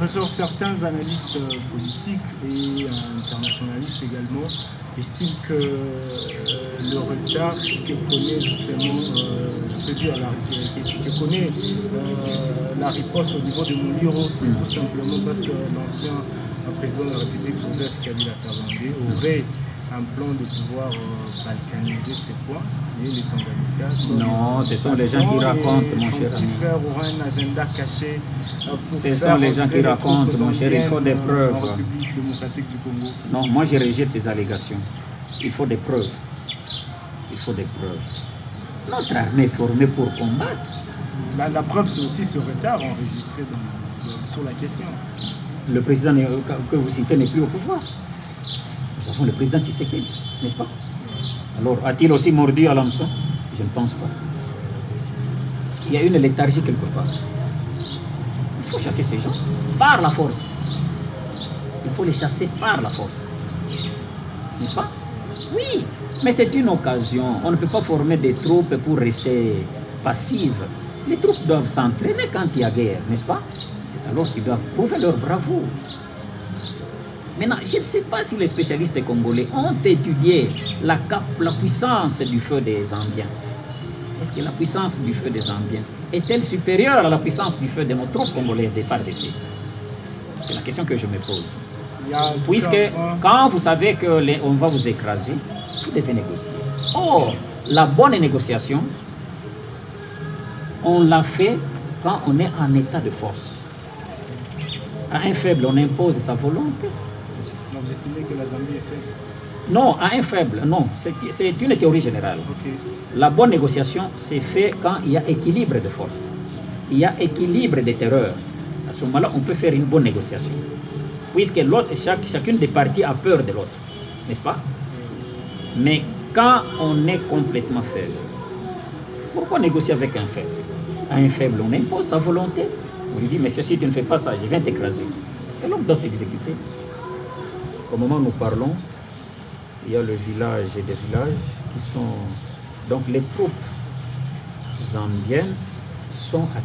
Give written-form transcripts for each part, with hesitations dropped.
professeur, certains analystes politiques et internationalistes également estiment que le retard que connaît justement, je peux dire, que connaît la riposte au niveau de Mouliro, c'est tout simplement parce que l'ancien président de la République, Joseph Kabila Kabange, aurait un plan de pouvoir balkaniser ses points. Non, ce sont les gens qui racontent, mon cher ami. Frère aura un agenda caché. Ce sont les gens qui racontent, mon cher. Il faut des preuves. Non, moi je rejette ces allégations. Il faut des preuves. Il faut des preuves. Notre armée est formée pour combattre. La preuve, c'est aussi ce retard enregistré sur la question. Le président que vous citez n'est plus au pouvoir. Nous avons le président Tshisekedi, n'est-ce pas? Alors, a-t-il aussi mordu à l'hameçon? Je ne pense pas. Il y a une léthargie quelque part. Il faut chasser ces gens par la force. Il faut les chasser par la force. N'est-ce pas? Oui, mais c'est une occasion. On ne peut pas former des troupes pour rester passives. Les troupes doivent s'entraîner quand il y a guerre, n'est-ce pas? C'est alors qu'ils doivent prouver leur bravoure. Maintenant, je ne sais pas si les spécialistes congolais ont étudié la puissance du feu des Zambiens. Est-ce que la puissance du feu des Zambiens est-elle supérieure à la puissance du feu de nos troupes congolaises des FARDC? C'est la question que je me pose. Puisque quand vous savez qu'on va vous écraser, vous devez négocier. Or, la bonne négociation, on l'a fait quand on est en état de force. À un faible, on impose sa volonté. Donc vous estimez que la Zambie est faible? Non, à un faible, non. C'est une théorie générale. Okay. La bonne négociation, c'est fait quand il y a équilibre de force. Il y a équilibre de terreur. À ce moment-là, on peut faire une bonne négociation. Puisque l'autre, chacune des parties a peur de l'autre. N'est-ce pas? Mais quand on est complètement faible, pourquoi négocier avec un faible? À un faible, on impose sa volonté. On lui dit, mais si tu ne fais pas ça, je viens t'écraser. Et l'homme doit s'exécuter. Au moment où nous parlons, il y a le village et des villages qui sont... Donc les troupes zambiennes sont à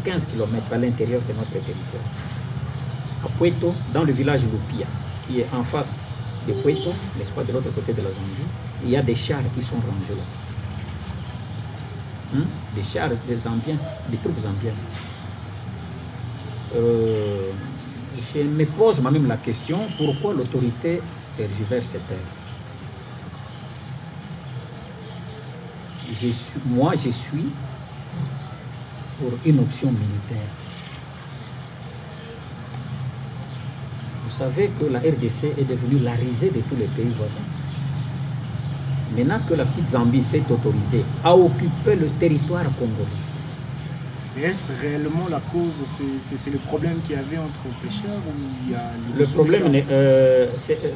15 km à l'intérieur de notre territoire. À Pueto, dans le village Lupia, qui est en face de Pueto, n'est-ce pas, de l'autre côté de la Zambie, il y a des chars qui sont rangés là. Des chars des Zambiens, des troupes zambiennes. Je me pose moi-même la question, pourquoi l'autorité tergiverse cette terre? Moi, je suis pour une option militaire. Vous savez que la RDC est devenue la risée de tous les pays voisins. Maintenant que la petite Zambie s'est autorisée à occuper le territoire congolais. Est-ce réellement la cause, c'est le problème qu'il y avait entre pêcheurs ou il y a... Le problème,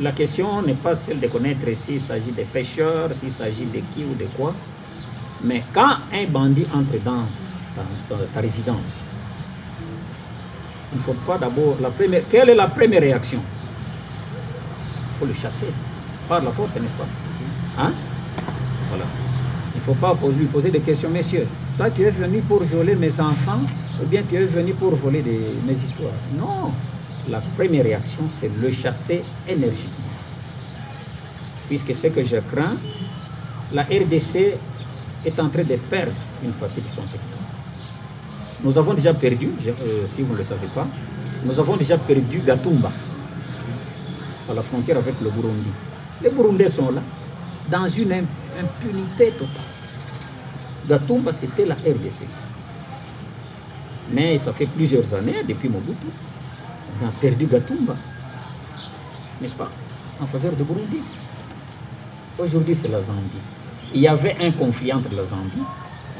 la question n'est pas celle de connaître s'il s'agit des pêcheurs, s'il s'agit de qui ou de quoi. Mais quand un bandit entre dans ta résidence, il ne faut pas d'abord... Quelle est la première réaction? Il faut le chasser par la force, n'est-ce pas? Hein? Voilà. Il ne faut pas lui poser des questions, messieurs. Toi, tu es venu pour violer mes enfants ou bien tu es venu pour voler mes histoires? Non. La première réaction, c'est le chasser énergiquement. Puisque ce que je crains, la RDC est en train de perdre une partie de son territoire. Nous avons déjà perdu, si vous ne le savez pas, nous avons déjà perdu Gatumba, à la frontière avec le Burundi. Les Burundais sont là, dans une impunité totale. Gatumba, c'était la RDC. Mais ça fait plusieurs années, depuis Mobutu, on a perdu Gatumba, n'est-ce pas, en faveur de Burundi. Aujourd'hui, c'est la Zambie. Il y avait un conflit entre la Zambie,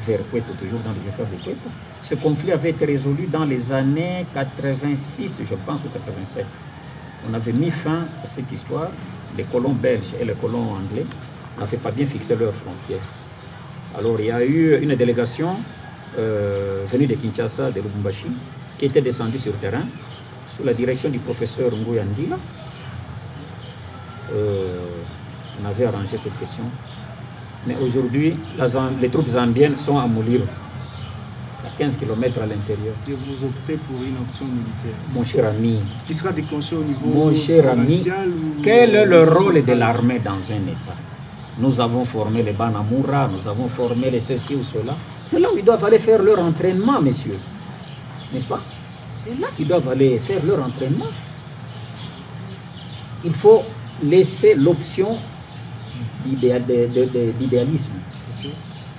vers Pueto, toujours dans le territoire de Pueto. Ce conflit avait été résolu dans les années 86, je pense, ou 87. On avait mis fin à cette histoire. Les colons belges et les colons anglais n'avaient pas bien fixé leurs frontières. Alors, il y a eu une délégation venue de Kinshasa, de Lubumbashi, qui était descendue sur terrain sous la direction du professeur Nguya Ndila. On avait arrangé cette question. Mais aujourd'hui, les troupes zambiennes sont à Mouliro. 15 km à l'intérieur. Et vous optez pour une option militaire. Mon cher ami, Qui sera déclenchée au niveau mon cher ami, provincial ou quel est au le niveau rôle de central? l'armée dans un État? Nous avons formé les Banamura, nous avons formé les ceci ou cela. C'est là où ils doivent aller faire leur entraînement, messieurs. N'est-ce pas? C'est là qu'ils doivent aller faire leur entraînement. Il faut laisser l'option d'idéalisme. Ok.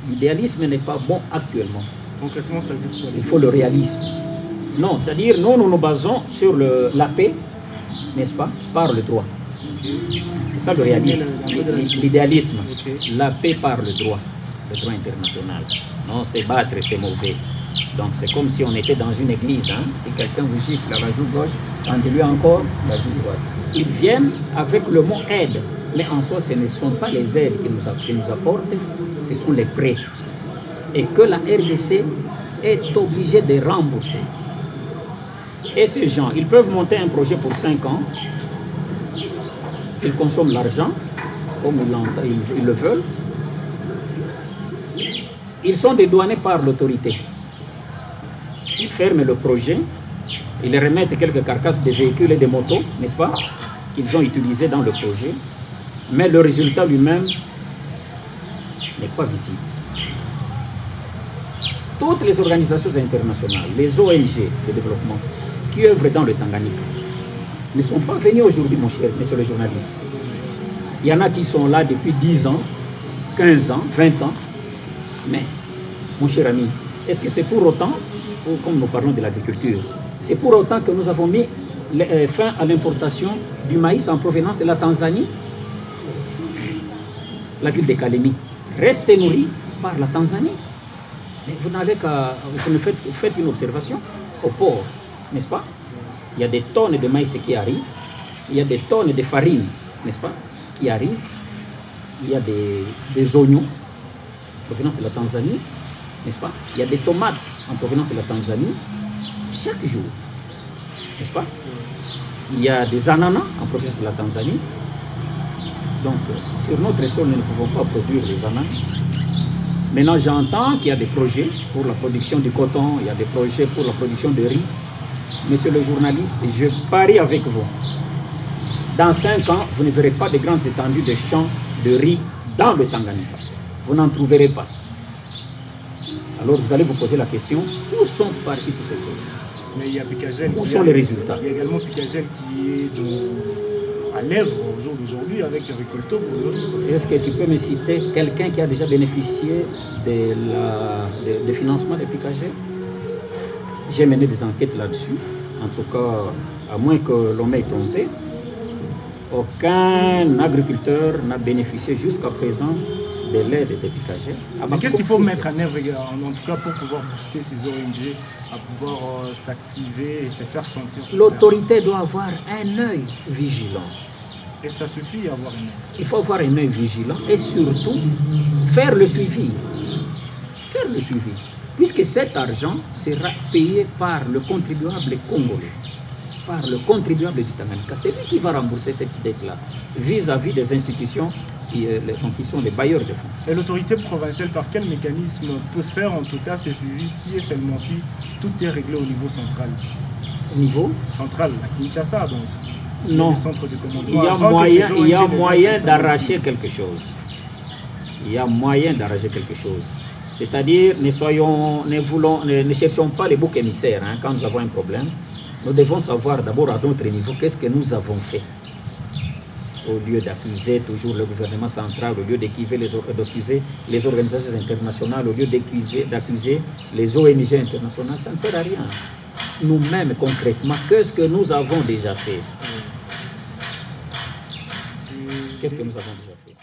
L'idéalisme n'est pas bon actuellement. Concrètement, ça veut dire quoi? Il faut le réalisme. Non, c'est-à-dire, nous nous basons sur la paix, n'est-ce pas, par le droit. Ok. C'est ça le réalisme. L'idéalisme. Ok. La paix par le droit international. Non, c'est battre, c'est mauvais. Donc c'est comme si on était dans une église. Hein? Si quelqu'un vous gifle à la joue gauche, tendez-lui encore la joue droite. Ils viennent avec le mot aide. Mais en soi, ce ne sont pas les aides qu'ils nous apportent, ce sont les prêts. Et que la RDC est obligée de rembourser. Et ces gens, ils peuvent monter un projet pour 5 ans. Ils consomment l'argent, comme ils le veulent. Ils sont dédouanés par l'autorité. Ils ferment le projet, ils remettent quelques carcasses de véhicules et de motos, n'est-ce pas, qu'ils ont utilisés dans le projet, mais le résultat lui-même n'est pas visible. Toutes les organisations internationales, les ONG de développement qui œuvrent dans le Tanganyika ne sont pas venus aujourd'hui, mon cher, monsieur le journaliste. Il y en a qui sont là depuis 10 ans, 15 ans, 20 ans, mais, mon cher ami, est-ce que c'est pour autant, comme nous parlons de l'agriculture, c'est pour autant que nous avons mis fin à l'importation du maïs en provenance de la Tanzanie? La ville de Kalemi reste nourrie par la Tanzanie. Mais vous n'allez qu'à... Vous faites une observation au port, n'est-ce pas? Il y a des tonnes de maïs qui arrivent, il y a des tonnes de farine, n'est-ce pas, qui arrivent, il y a des oignons en provenance de la Tanzanie, n'est-ce pas? Il y a des tomates en provenance de la Tanzanie chaque jour, n'est-ce pas? Il y a des ananas en provenance de la Tanzanie. Donc, sur notre sol, nous ne pouvons pas produire des ananas. Maintenant, j'entends qu'il y a des projets pour la production du coton, il y a des projets pour la production de riz. Monsieur le journaliste, je parie avec vous. Dans 5 ans, vous ne verrez pas de grandes étendues de champs de riz dans le Tanganyika. Vous n'en trouverez pas. Alors vous allez vous poser la question, où sont partis tous ces projets? Mais il y a Picagel. Où sont les résultats? Il y a également Picagel qui est à l'œuvre au jour d'aujourd'hui avec Récolto. Est-ce que tu peux me citer quelqu'un qui a déjà bénéficié de financement de Picagel? J'ai mené des enquêtes là-dessus. En tout cas, à moins que l'on m'ait trompé, aucun agriculteur n'a bénéficié jusqu'à présent de l'aide de Picagel. Mais qu'est-ce qu'il faut mettre en œuvre, en tout cas, pour pouvoir booster ces ONG, à pouvoir s'activer et se faire sentir? L'autorité doit avoir un œil vigilant. Et ça suffit d'avoir un œil. Il faut avoir un œil vigilant et surtout faire le suivi. Faire le suivi. Puisque cet argent sera payé par le contribuable congolais, par le contribuable du Tanganyika. C'est lui qui va rembourser cette dette-là, vis-à-vis des institutions qui sont les bailleurs de fonds. Et l'autorité provinciale, par quel mécanisme peut faire en tout cas ces suivis si et seulement si tout est réglé au niveau central? Au niveau central, à Kinshasa donc? Non. Le centre de commandement. Il y a moyen d'arracher quelque chose. Il y a moyen d'arracher quelque chose. C'est-à-dire, ne cherchons pas les boucs émissaires hein, quand nous avons un problème. Nous devons savoir d'abord à notre niveau qu'est-ce que nous avons fait. Au lieu d'accuser toujours le gouvernement central, au lieu d'accuser les organisations internationales, au lieu d'accuser les ONG internationales, ça ne sert à rien. Nous-mêmes, concrètement, qu'est-ce que nous avons déjà fait? Qu'est-ce que nous avons déjà fait?